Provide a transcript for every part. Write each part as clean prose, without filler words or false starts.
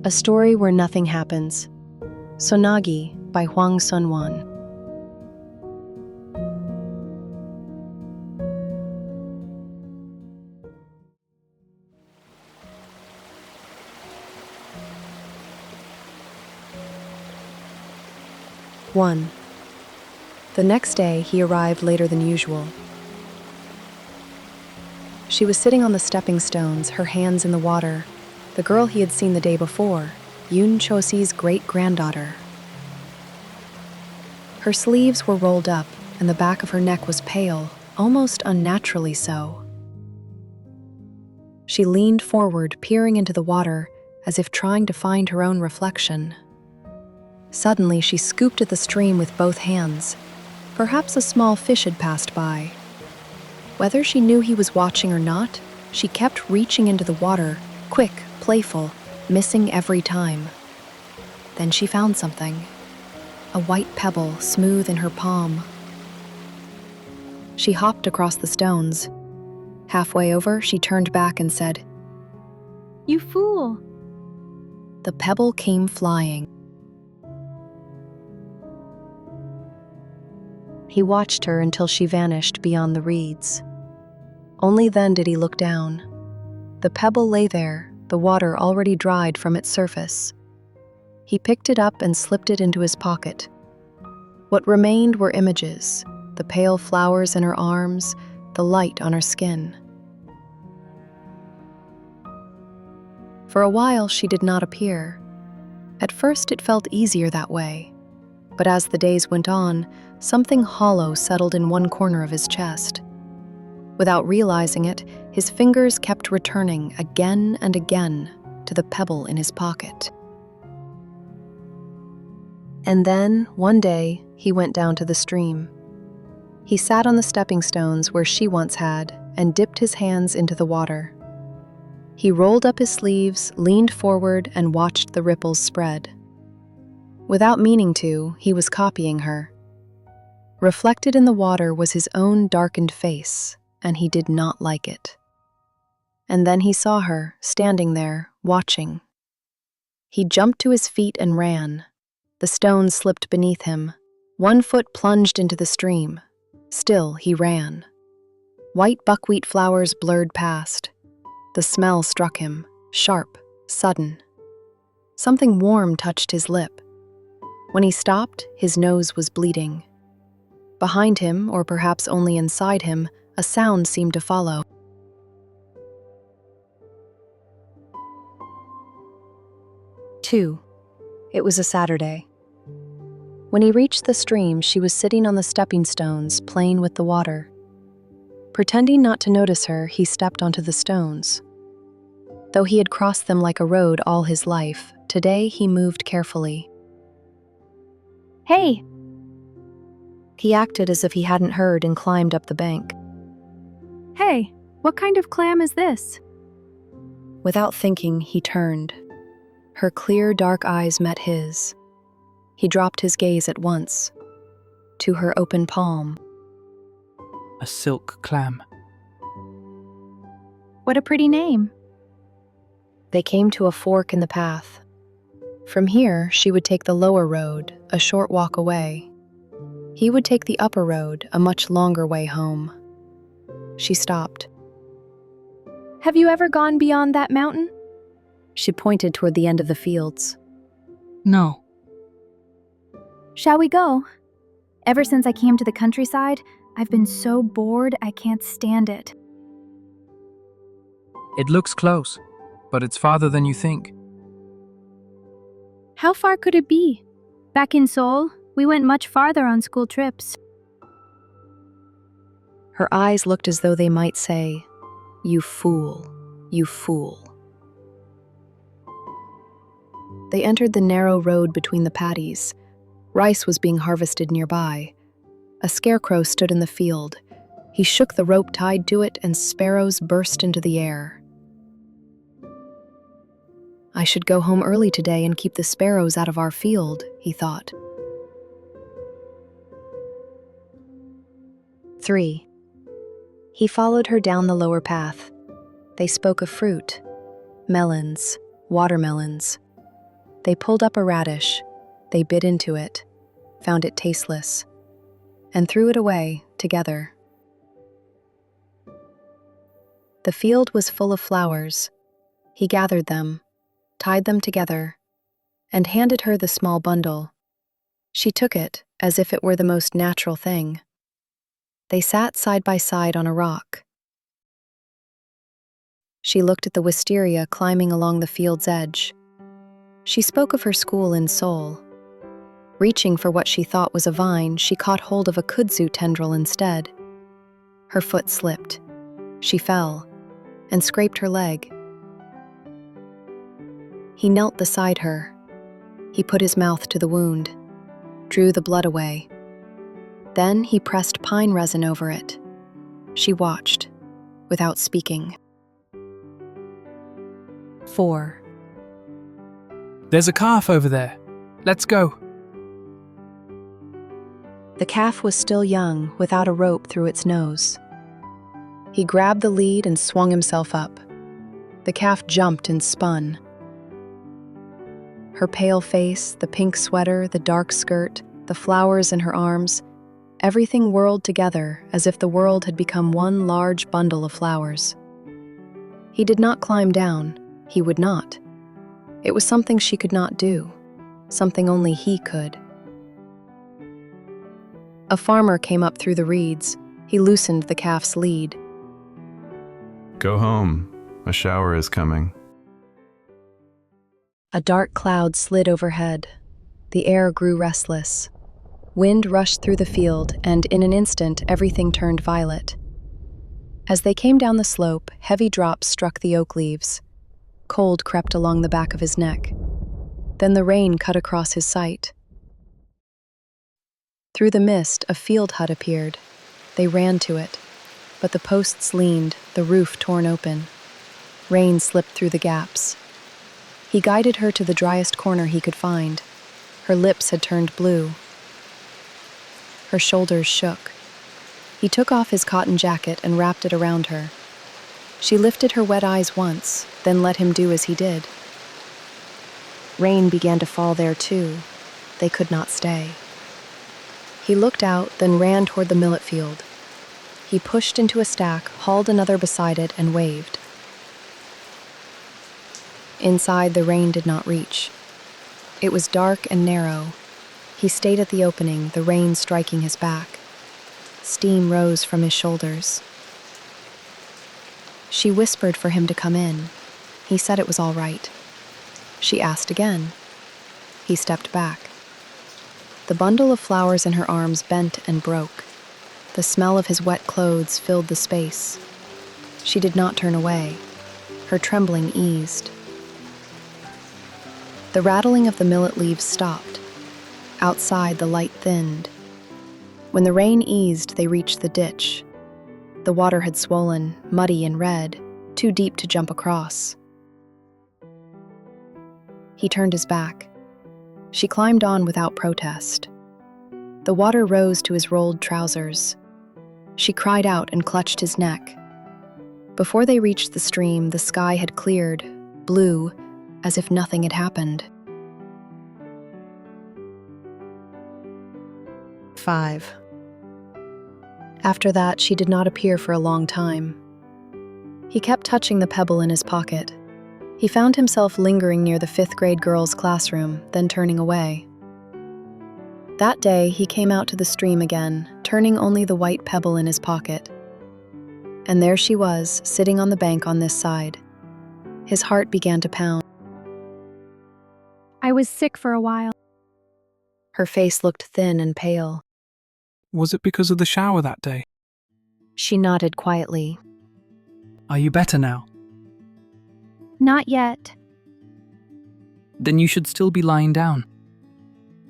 A Story Where Nothing Happens. Sonagi by Hwang Sun-won. One. The next day, he arrived later than usual. She was sitting on the stepping stones, her hands in the water. The girl he had seen the day before, Yoon Cho-si's great-granddaughter. Her sleeves were rolled up, and the back of her neck was pale, almost unnaturally so. She leaned forward, peering into the water, as if trying to find her own reflection. Suddenly, she scooped at the stream with both hands. Perhaps a small fish had passed by. Whether she knew he was watching or not, she kept reaching into the water, quick, playful, missing every time. Then she found something. A white pebble, smooth in her palm. She hopped across the stones. Halfway over, she turned back and said, "You fool!" The pebble came flying. He watched her until she vanished beyond the reeds. Only then did he look down. The pebble lay there, the water already dried from its surface. He picked it up and slipped it into his pocket. What remained were images, the pale flowers in her arms, the light on her skin. For a while, she did not appear. At first, it felt easier that way. But as the days went on, something hollow settled in one corner of his chest. Without realizing it, his fingers kept returning again and again to the pebble in his pocket. And then, one day, he went down to the stream. He sat on the stepping stones where she once had and dipped his hands into the water. He rolled up his sleeves, leaned forward, and watched the ripples spread. Without meaning to, he was copying her. Reflected in the water was his own darkened face, and he did not like it. And then he saw her, standing there, watching. He jumped to his feet and ran. The stones slipped beneath him. One foot plunged into the stream. Still, he ran. White buckwheat flowers blurred past. The smell struck him, sharp, sudden. Something warm touched his lip. When he stopped, his nose was bleeding. Behind him, or perhaps only inside him, a sound seemed to follow. Two. It was a Saturday. When he reached the stream, she was sitting on the stepping stones, playing with the water. Pretending not to notice her, he stepped onto the stones. Though he had crossed them like a road all his life, today he moved carefully. "Hey!" He acted as if he hadn't heard and climbed up the bank. "Hey, what kind of clam is this?" Without thinking, he turned. Her clear, dark eyes met his. He dropped his gaze at once, to her open palm. A silk clam. What a pretty name. They came to a fork in the path. From here, she would take the lower road, a short walk away. He would take the upper road, a much longer way home. She stopped. "Have you ever gone beyond that mountain?" She pointed toward the end of the fields. No. "Shall we go? Ever since I came to the countryside, I've been so bored I can't stand it." It looks close, but it's farther than you think. How far could it be? Back in Seoul, we went much farther on school trips. Her eyes looked as though they might say, "You fool, you fool." They entered the narrow road between the paddies. Rice was being harvested nearby. A scarecrow stood in the field. He shook the rope tied to it, and sparrows burst into the air. "I should go home early today and keep the sparrows out of our field," he thought. 3. He followed her down the lower path. They spoke of fruit, melons, watermelons. They pulled up a radish. They bit into it, found it tasteless, and threw it away together. The field was full of flowers. He gathered them, tied them together, and handed her the small bundle. She took it as if it were the most natural thing. They sat side by side on a rock. She looked at the wisteria climbing along the field's edge. She spoke of her school in Seoul. Reaching for what she thought was a vine, she caught hold of a kudzu tendril instead. Her foot slipped. She fell and scraped her leg. He knelt beside her. He put his mouth to the wound, drew the blood away. Then he pressed pine resin over it. She watched, without speaking. 4. There's a calf over there. Let's go. The calf was still young, without a rope through its nose. He grabbed the lead and swung himself up. The calf jumped and spun. Her pale face, the pink sweater, the dark skirt, the flowers in her arms, everything whirled together as if the world had become one large bundle of flowers. He did not climb down. He would not. It was something she could not do, something only he could. A farmer came up through the reeds. He loosened the calf's lead. Go home. A shower is coming. A dark cloud slid overhead. The air grew restless. Wind rushed through the field, and in an instant everything turned violet. As they came down the slope, heavy drops struck the oak leaves. Cold crept along the back of his neck. Then the rain cut across his sight. Through the mist, a field hut appeared. They ran to it, but the posts leaned, the roof torn open. Rain slipped through the gaps. He guided her to the driest corner he could find. Her lips had turned blue. Her shoulders shook. He took off his cotton jacket and wrapped it around her. She lifted her wet eyes once, then let him do as he did. Rain began to fall there too. They could not stay. He looked out, then ran toward the millet field. He pushed into a stack, hauled another beside it, and waved. Inside, the rain did not reach. It was dark and narrow. He stayed at the opening, the rain striking his back. Steam rose from his shoulders. She whispered for him to come in. He said it was all right. She asked again. He stepped back. The bundle of flowers in her arms bent and broke. The smell of his wet clothes filled the space. She did not turn away. Her trembling eased. The rattling of the millet leaves stopped. Outside, the light thinned. When the rain eased, they reached the ditch. The water had swollen, muddy and red, too deep to jump across. He turned his back. She climbed on without protest. The water rose to his rolled trousers. She cried out and clutched his neck. Before they reached the stream, the sky had cleared, blue, as if nothing had happened. 5. After that, she did not appear for a long time. He kept touching the pebble in his pocket. He found himself lingering near the 5th grade girls' classroom, then turning away. That day, he came out to the stream again, turning only the white pebble in his pocket. And there she was, sitting on the bank on this side. His heart began to pound. I was sick for a while. Her face looked thin and pale. Was it because of the shower that day? She nodded quietly. Are you better now? Not yet. Then you should still be lying down.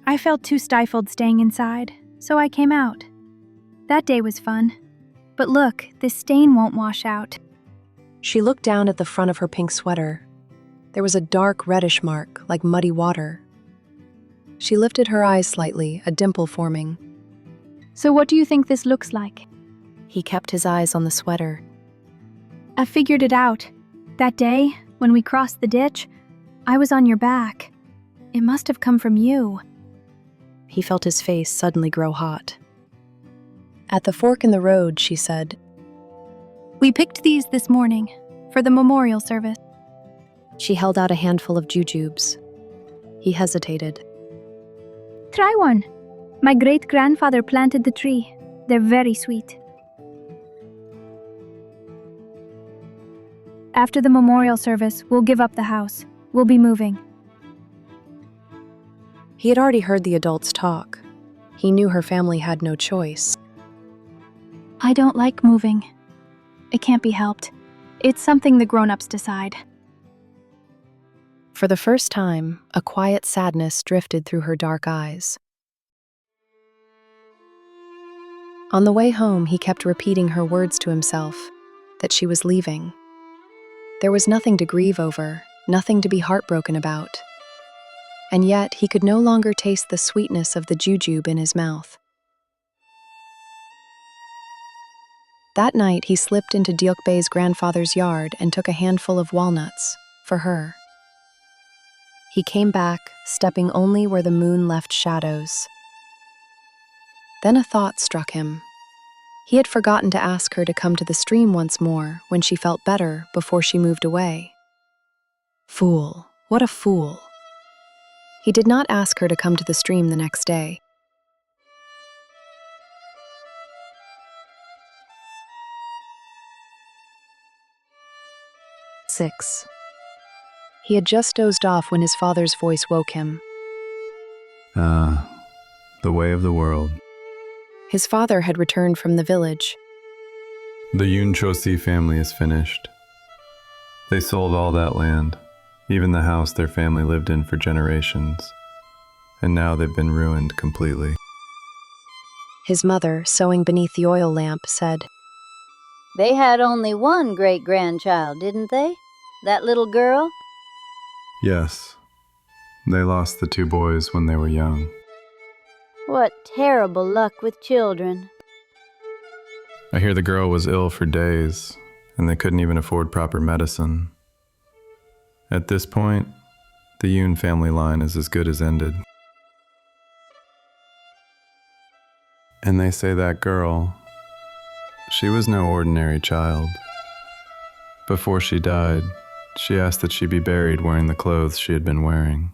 I felt too stifled staying inside, so I came out. That day was fun. But look, this stain won't wash out. She looked down at the front of her pink sweater. There was a dark reddish mark, like muddy water. She lifted her eyes slightly, a dimple forming. So what do you think this looks like? He kept his eyes on the sweater. I figured it out. That day, when we crossed the ditch, I was on your back. It must have come from you. He felt his face suddenly grow hot. At the fork in the road, she said, We picked these this morning for the memorial service. She held out a handful of jujubes. He hesitated. Try one. My great-grandfather planted the tree. They're very sweet. After the memorial service, we'll give up the house. We'll be moving. He had already heard the adults talk. He knew her family had no choice. I don't like moving. It can't be helped. It's something the grown-ups decide. For the first time, a quiet sadness drifted through her dark eyes. On the way home, he kept repeating her words to himself, that she was leaving. There was nothing to grieve over, nothing to be heartbroken about. And yet, he could no longer taste the sweetness of the jujube in his mouth. That night, he slipped into Deokbae's grandfather's yard and took a handful of walnuts, for her. He came back, stepping only where the moon left shadows. Then a thought struck him. He had forgotten to ask her to come to the stream once more when she felt better before she moved away. Fool, what a fool. He did not ask her to come to the stream the next day. Six. He had just dozed off when his father's voice woke him. The way of the world. His father had returned from the village. The Yoon Chosi family is finished. They sold all that land, even the house their family lived in for generations. And now they've been ruined completely. His mother, sewing beneath the oil lamp, said, They had only one great-grandchild, didn't they? That little girl? Yes. They lost the two boys when they were young. What terrible luck with children. I hear the girl was ill for days, and they couldn't even afford proper medicine. At this point, the Yoon family line is as good as ended. And they say that girl, she was no ordinary child. Before she died, she asked that she be buried wearing the clothes she had been wearing.